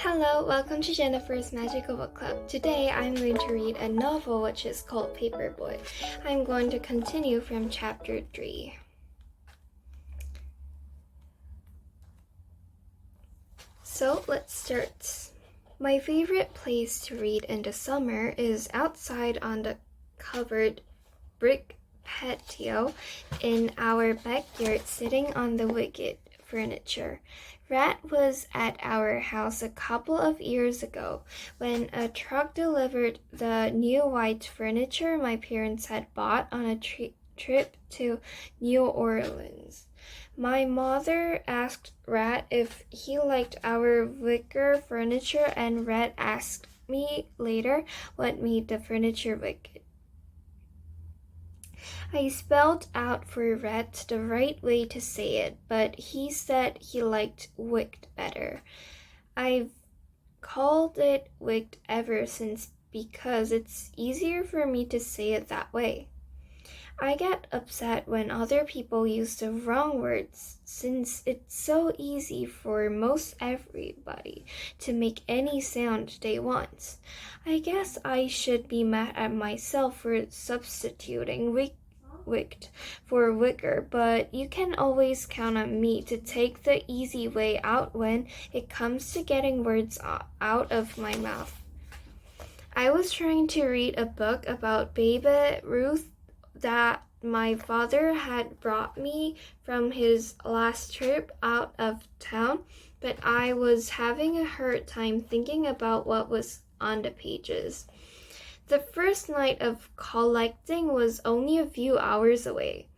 Hello, welcome to Jennifer's Magical Book Club. Today I'm going to read a novel which is called Paperboy. I'm going to continue from chapter 3. So let's start. My favorite place to read in the summer is outside on the covered brick patio in our backyard, sitting on the wicket furniture. Rat was at our house a couple of years ago when a truck delivered the new white furniture my parents had bought on a trip to New Orleans. My mother asked Rat if he liked our wicker furniture, and Rat asked me later what made the furniture wicked. I spelled out for Rat the right way to say it, but he said he liked wicked better. I've called it wicked ever since because it's easier for me to say it that way. I get upset when other people use the wrong words, since it's so easy for most everybody to make any sound they want. I guess I should be mad at myself for substituting wicked for wicker, but you can always count on me to take the easy way out when it comes to getting words out of my mouth. I was trying to read a book about Baby Ruth that my father had brought me from his last trip out of town, but I was having a hard time thinking about what was on the pages. The first night of collecting was only a few hours away.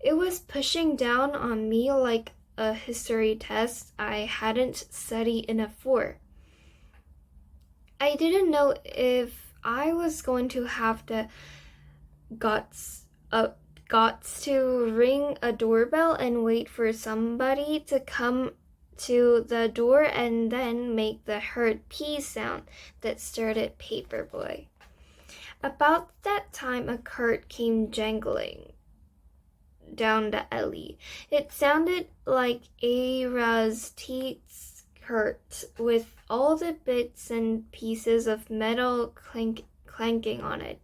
It was pushing down on me like a history test I hadn't studied enough for. I didn't know if I was going to have the guts to ring a doorbell and wait for somebody to come to the door and then make the hurt pee sound that started Paperboy. About that time, a cart came jangling down the alley. It sounded like Era's teeth cart, with all the bits and pieces of metal clanking on it.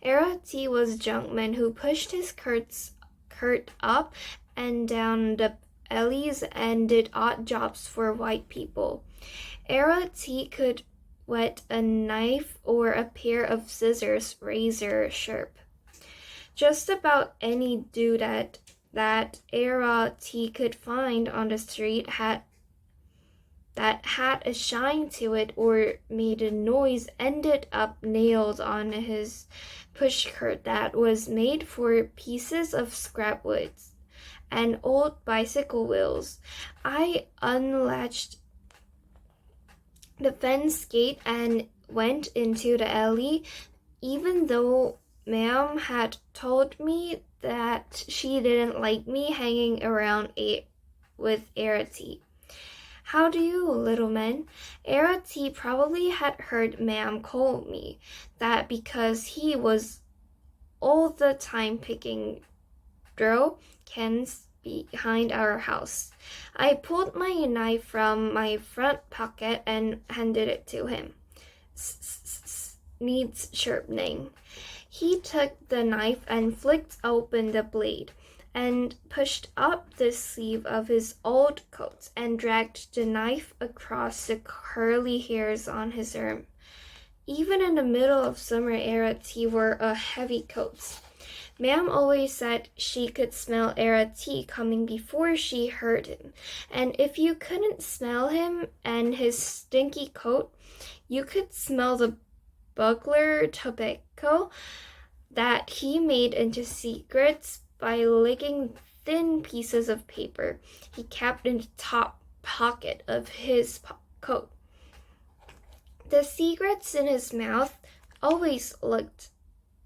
Era T was a junkman who pushed his cart up and down the alleys and did odd jobs for white people. Era T could whet a knife or a pair of scissors razor sharp. Just about any dude that Era T could find on the street that had a shine to it or made a noise ended up nailed on his pushcart that was made for pieces of scrap wood and old bicycle wheels. I unlatched the fence gate and went into the alley, even though Ma'am had told me that she didn't like me hanging around with Era T. How do you, little man? Era T probably had heard Ma'am call me that because he was all the time picking throw cans behind our house. I pulled my knife from my front pocket and handed it to him. Needs sharpening. He took the knife and flicked open the blade and pushed up the sleeve of his old coat and dragged the knife across the curly hairs on his arm. Even in the middle of summer, Era T wore a heavy coat. Ma'am always said she could smell Era T coming before she heard him, and if you couldn't smell him and his stinky coat, you could smell the burglar tobacco that he made into cigarettes by licking thin pieces of paper he kept in the top pocket of his coat. The cigarettes in his mouth always looked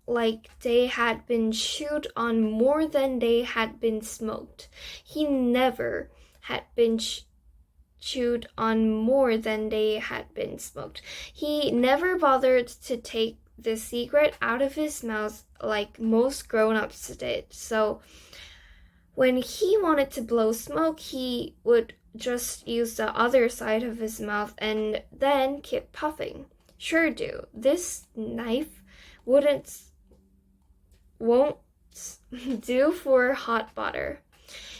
like they had been chewed on more than they had been smoked. He never had been chewed on more than they had been smoked. He never bothered to take the cigarette out of his mouth like most grown-ups did. So when he wanted to blow smoke, he would just use the other side of his mouth and then keep puffing. Sure do. This knife won't do for hot butter.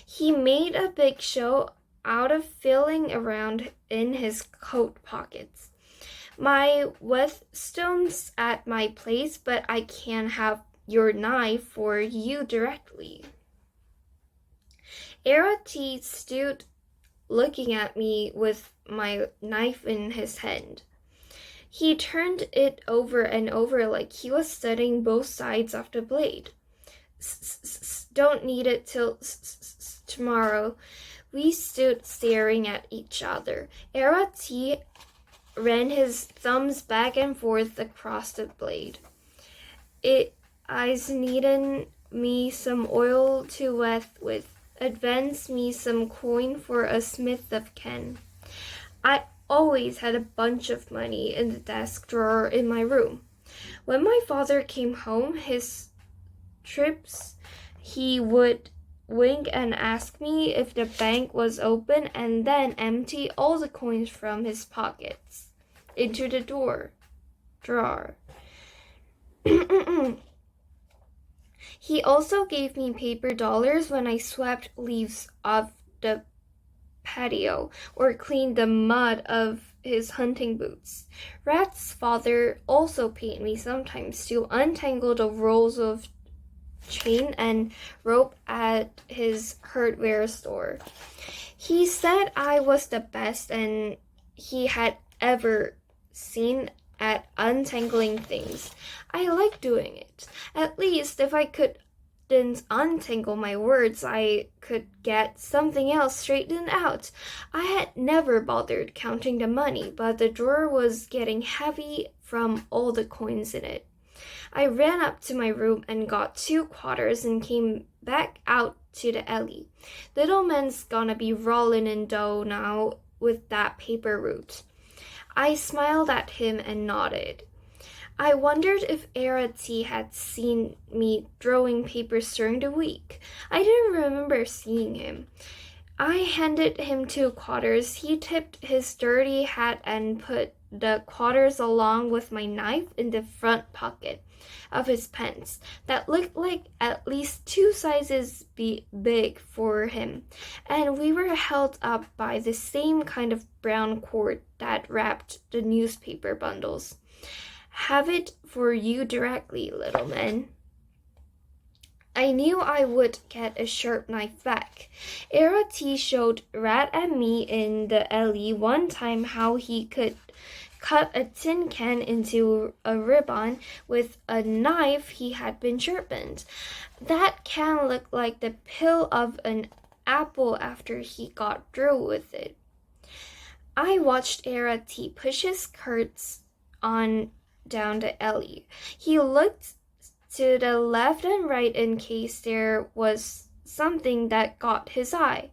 He made a big show out of feeling around in his coat pockets. My whetstone's at my place, but I can have your knife for you directly. Arati stood looking at me with my knife in his hand. He turned it over and over like he was studying both sides of the blade. Don't need it till tomorrow. We stood staring at each other. Arati ran his thumbs back and forth across the blade. I's needin' me some oil to wet with. Advance me some coin for a smith of Ken. I always had a bunch of money in the desk drawer in my room. When my father came home, his trips, he would wink and ask me if the bank was open and then empty all the coins from his pockets into the drawer. He also gave me paper dollars when I swept leaves off the patio or cleaned the mud of his hunting boots. Rat's father also paid me sometimes to untangle the rolls of chain and rope at his hardware store. He said I was the best and he had ever seen at untangling things. I liked doing it. At least if I couldn't untangle my words, I could get something else straightened out. I had never bothered counting the money, but the drawer was getting heavy from all the coins in it. I ran up to my room and got 2 quarters and came back out to the alley. Little man's gonna be rollin' in dough now with that paper route. I smiled at him and nodded. I wondered if Arati had seen me throwing papers during the week. I didn't remember seeing him. I handed him 2 quarters. He tipped his dirty hat and put the quarters along with my knife in the front pocket of his pants that looked like at least 2 sizes big for him, and we were held up by the same kind of brown cord that wrapped the newspaper bundles. Have it for you directly, little man. I knew I would get a sharp knife back. Arati showed Rat and me in the alley one time how he could cut a tin can into a ribbon with a knife he had been sharpened. That can looked like the peel of an apple after he got through with it. I watched Arati push his skirts on down the alley. He looked to the left and right in case there was something that got his eye.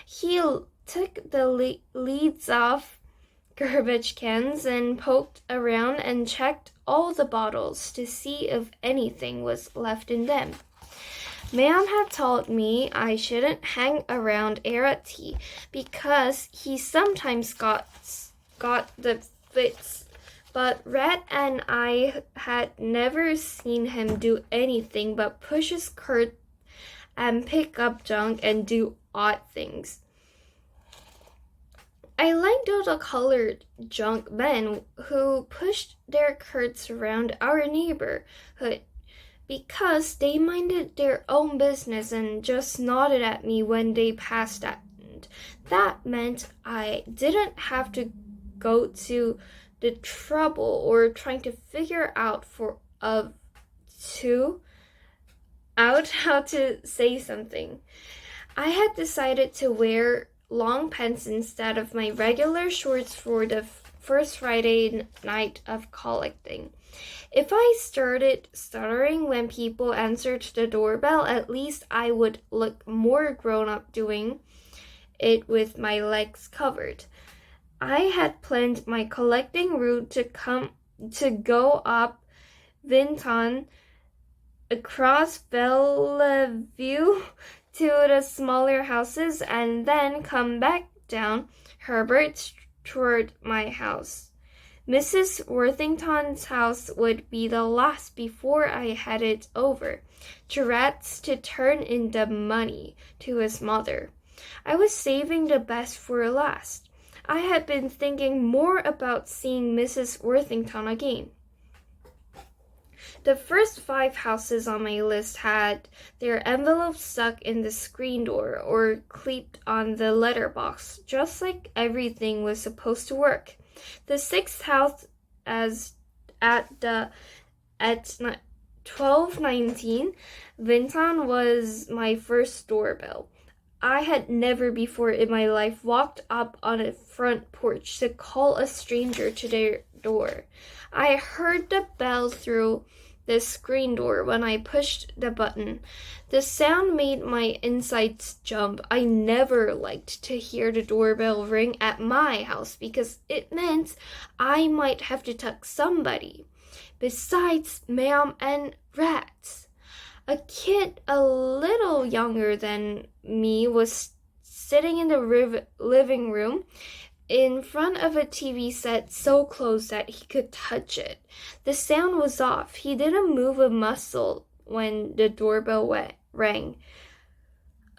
He took the leads off garbage cans and poked around and checked all the bottles to see if anything was left in them. Ma'am had told me I shouldn't hang around Arati because he sometimes got the fits, but Rat and I had never seen him do anything but push his skirt and pick up junk and do odd things. I liked all the colored junk men who pushed their carts around our neighborhood because they minded their own business and just nodded at me when they passed that. That meant I didn't have to go to the trouble or trying to figure out how to say something. I had decided to wear long pants instead of my regular shorts for the first Friday night of collecting. If I started stuttering when people answered the doorbell, at least I would look more grown up doing it with my legs covered. I had planned my collecting route to go up Vinton, across Bellevue to the smaller houses, and then come back down Herbert's toward my house. Mrs. Worthington's house would be the last before I headed over to Rats to turn in the money to his mother. I was saving the best for last. I had been thinking more about seeing Mrs. Worthington again. The first 5 houses on my list had their envelopes stuck in the screen door or clipped on the letterbox, just like everything was supposed to work. The 6th house at 1219 Vinton was my first doorbell. I had never before in my life walked up on a front porch to call a stranger to their door. I heard the bell through the screen door when I pushed the button. The sound made my insides jump. I never liked to hear the doorbell ring at my house because it meant I might have to tuck somebody besides Ma'am and Rats. A kid a little younger than me was sitting in the living room in front of a TV set so close that he could touch it. The sound was off. He didn't move a muscle when the doorbell rang.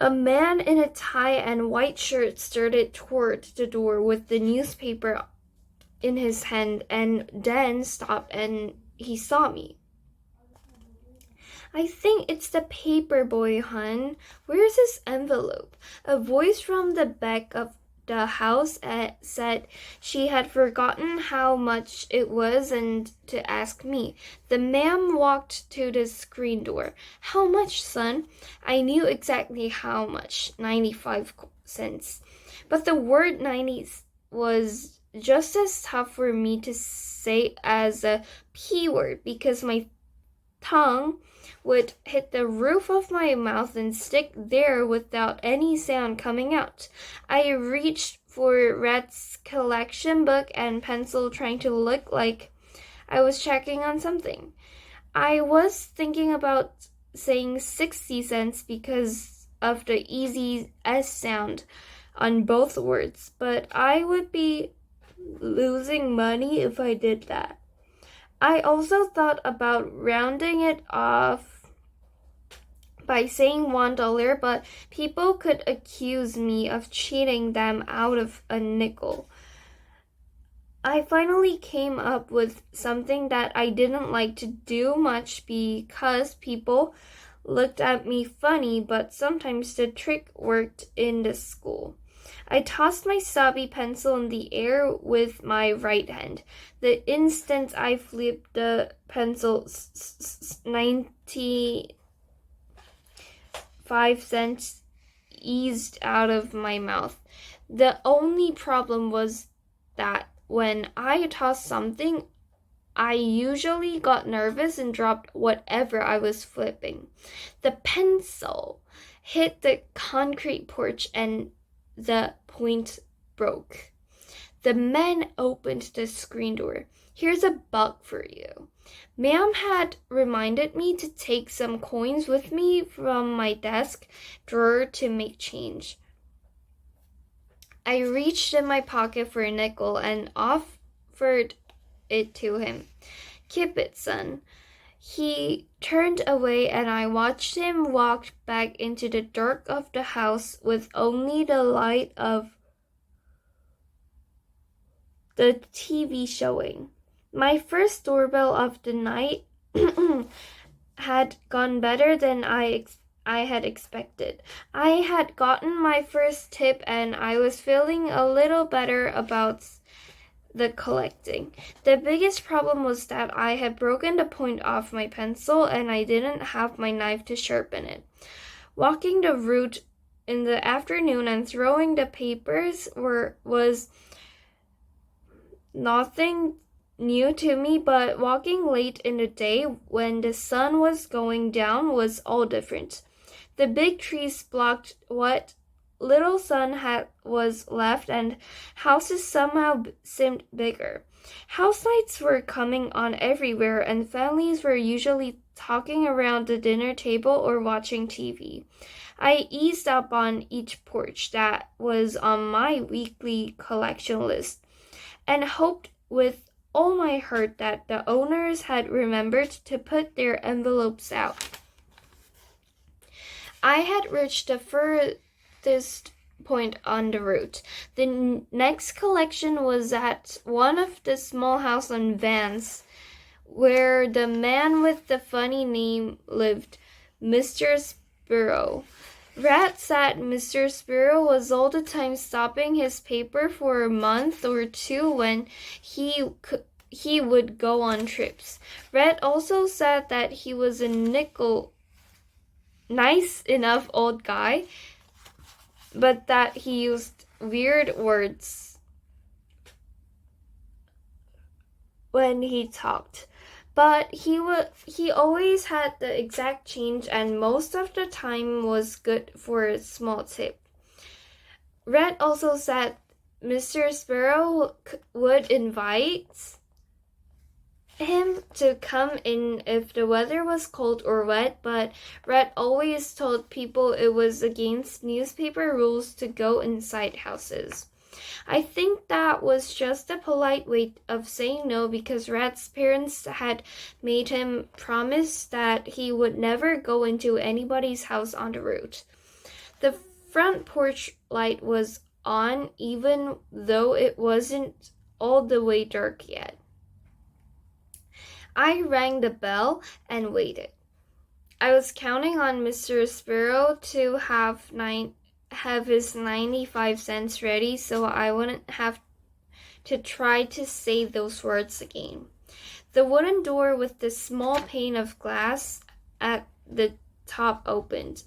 A man in a tie and white shirt started toward the door with the newspaper in his hand and then stopped and he saw me. I think it's the Paperboy, hun. Where's his envelope? A voice from the back of the house said she had forgotten how much it was and to ask me. The man walked to the screen door. How much, son? I knew exactly how much, 95 cents. But the word 90 was just as tough for me to say as a P word because my tongue would hit the roof of my mouth and stick there without any sound coming out. I reached for Rat's collection book and pencil, trying to look like I was checking on something. I was thinking about saying 60 cents because of the easy S sound on both words, but I would be losing money if I did that. I also thought about rounding it off by saying $1, but people could accuse me of cheating them out of a nickel. I finally came up with something that I didn't like to do much because people looked at me funny, but sometimes the trick worked in the school. I tossed my stubby pencil in the air with my right hand. The instant I flipped the pencil, 95 cents eased out of my mouth. The only problem was that when I tossed something, I usually got nervous and dropped whatever I was flipping. The pencil hit the concrete porch and the point broke. The man opened the screen door. Here's a buck for you. Ma'am had reminded me to take some coins with me from my desk drawer to make change. I reached in my pocket for a nickel and offered it to him. Keep it, son. He turned away and I watched him walk back into the dark of the house with only the light of the TV showing. My first doorbell of the night had gone better than I had expected. I had gotten my first tip and I was feeling a little better about the collecting. The biggest problem was that I had broken the point off my pencil and I didn't have my knife to sharpen it. Walking the route in the afternoon and throwing the papers was nothing new to me, but walking late in the day when the sun was going down was all different. The big trees blocked what little son was left, and houses somehow seemed bigger. House lights were coming on everywhere, and families were usually talking around the dinner table or watching TV. I eased up on each porch that was on my weekly collection list and hoped with all my heart that the owners had remembered to put their envelopes out. I had reached the furthest point on the route. The next collection was at one of the small houses on Vance, where the man with the funny name lived, Mr. Sparrow. Rat said Mr. Sparrow was all the time stopping his paper for a month or two when he would go on trips. Rat also said that he was a nice enough old guy, but that he used weird words when he talked. But he always had the exact change, and most of the time was good for a small tip. Red also said Mr. Sparrow would invite him to come in if the weather was cold or wet, but Red always told people it was against newspaper rules to go inside houses. I think that was just a polite way of saying no, because Red's parents had made him promise that he would never go into anybody's house on the route. The front porch light was on, even though it wasn't all the way dark yet. I rang the bell and waited. I was counting on Mr. Sparrow to have his 95 cents ready, so I wouldn't have to try to say those words again. The wooden door with the small pane of glass at the top opened.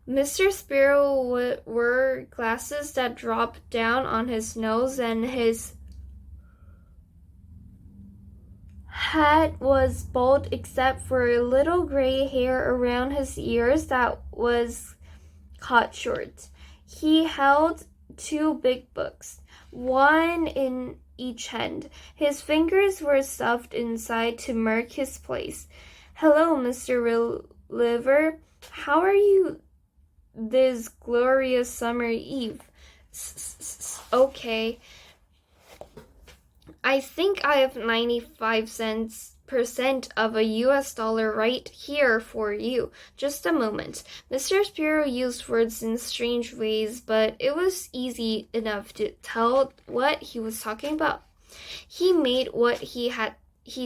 Mr. Sparrow wore glasses that dropped down on his nose, and his head was bald except for a little gray hair around his ears that was cut short. He held two big books, one in each hand. His fingers were stuffed inside to mark his place. "Hello, Mr. Liver. How are you this glorious summer eve?" "Okay. I think I have 95% of a US dollar right here for you. Just a moment." Mr. Sparrow used words in strange ways, but it was easy enough to tell what he was talking about. He made what he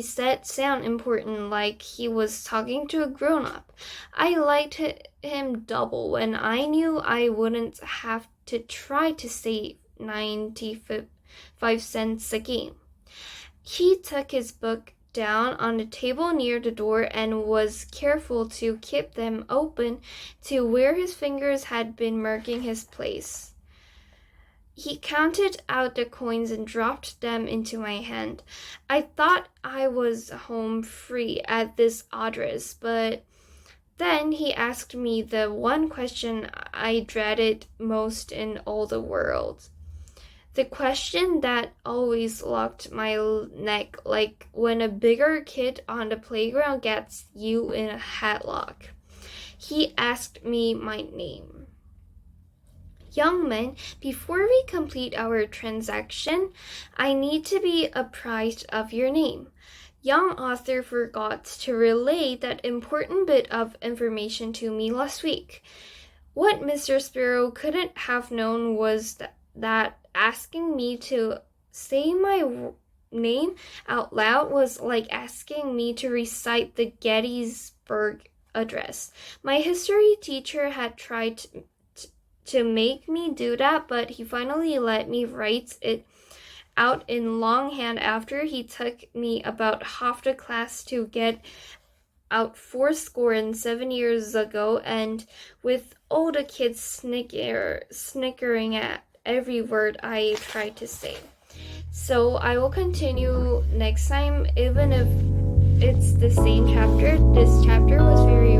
said sound important, like he was talking to a grown-up. I liked him double when I knew I wouldn't have to try to say 95 cents again. He took his book down on the table near the door and was careful to keep them open to where his fingers had been marking his place. He counted out the coins and dropped them into my hand. I thought I was home free at this address, but then he asked me the one question I dreaded most in all the world. The question that always locked my neck, like when a bigger kid on the playground gets you in a headlock. He asked me my name. "Young man, before we complete our transaction, I need to be apprised of your name." Young author forgot to relay that important bit of information to me last week. What Mr. Sparrow couldn't have known was that asking me to say my name out loud was like asking me to recite the Gettysburg Address. My history teacher had tried to make me do that, but he finally let me write it out in longhand after he took me about half the class to get out 77 years ago, and with all the kids snickering at every word I tried to say. So I will continue next time, even if it's the same chapter. This chapter was very